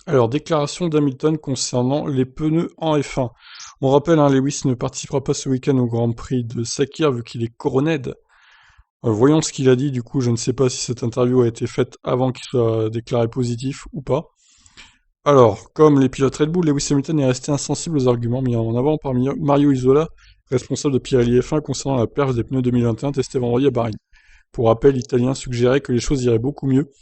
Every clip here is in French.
Alors, déclaration d'Hamilton concernant les pneus en F1. On rappelle, hein, Lewis ne participera pas ce week-end au Grand Prix de Sakir vu qu'il est coronet. Voyons ce qu'il a dit, du coup, je ne sais pas si cette interview a été faite avant qu'il soit déclaré positif ou pas. Alors, comme les pilotes Red Bull, Lewis Hamilton est resté insensible aux arguments mis en avant par Mario Isola, responsable de Pirelli F1 concernant la perf des pneus 2021 testés vendredi à Bahreïn. Pour rappel, l'Italien suggérait que les choses iraient beaucoup mieux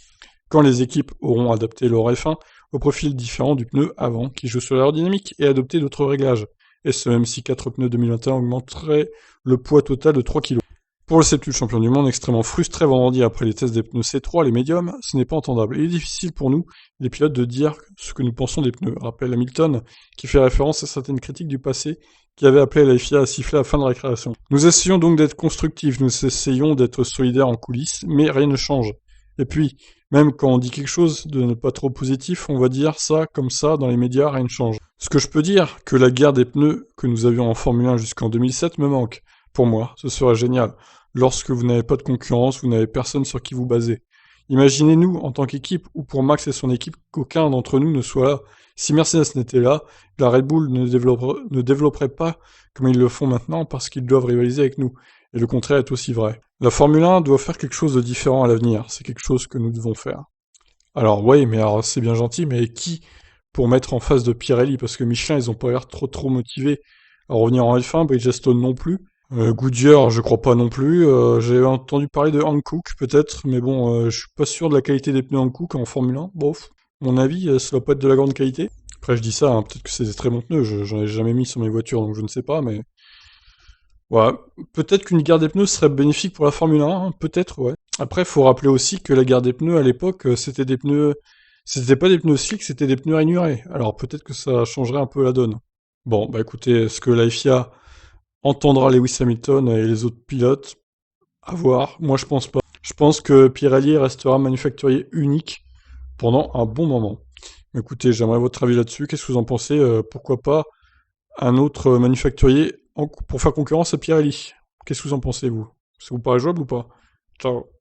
quand les équipes auront adapté leur F1 au profil différent du pneu avant, qui joue sur l'aérodynamique, et adopté d'autres réglages. Et ce même si 4 pneus 2021 augmenteraient le poids total de 3 kg. Pour le septuple champion du monde, extrêmement frustré vendredi après les tests des pneus C3, les médiums, ce n'est pas entendable. Il est difficile pour nous, les pilotes, de dire ce que nous pensons des pneus. Rappelle Hamilton, qui fait référence à certaines critiques du passé, qui avaient appelé la FIA à siffler à la fin de récréation. Nous essayons donc d'être constructifs, nous essayons d'être solidaires en coulisses, mais rien ne change. Et puis, même quand on dit quelque chose de pas trop positif, on va dire ça comme ça dans les médias, rien ne change. Ce que je peux dire, que la guerre des pneus que nous avions en Formule 1 jusqu'en 2007 me manque. Pour moi, ce serait génial. Lorsque vous n'avez pas de concurrence, vous n'avez personne sur qui vous baser. Imaginez-nous, en tant qu'équipe, ou pour Max et son équipe, qu'aucun d'entre nous ne soit là. Si Mercedes n'était là, la Red Bull ne développerait pas comme ils le font maintenant parce qu'ils doivent rivaliser avec nous. Et le contraire est aussi vrai. La Formule 1 doit faire quelque chose de différent à l'avenir. C'est quelque chose que nous devons faire. Alors, oui, mais alors c'est bien gentil, mais qui pour mettre en face de Pirelli? Parce que Michelin, ils ont pas l'air trop motivés à revenir en F1, Bridgestone non plus. Goodyear, je crois pas non plus. J'ai entendu parler de Hankook, peut-être, mais bon, je suis pas sûr de la qualité des pneus Hankook en Formule 1. Bof, mon avis, ça doit pas être de la grande qualité. Après, je dis ça, hein, peut-être que c'est des très bons pneus, j'en ai jamais mis sur mes voitures, donc je ne sais pas, mais... Ouais, peut-être qu'une guerre des pneus serait bénéfique pour la Formule 1, hein, peut-être, ouais. Après, faut rappeler aussi que la guerre des pneus, à l'époque, c'était des pneus... C'était pas des pneus slick, c'était des pneus rainurés. Alors peut-être que ça changerait un peu la donne. Bon, bah écoutez, est-ce que la FIA entendra Lewis Hamilton et les autres pilotes? À voir. Moi, je pense pas. Je pense que Pirelli restera manufacturier unique pendant un bon moment. Écoutez, j'aimerais votre avis là-dessus. Qu'est-ce que vous en pensez? Pourquoi pas un autre manufacturier pour faire concurrence à Pirelli? Qu'est-ce que vous en pensez, vous? Ça vous paraît jouable ou pas? Ciao.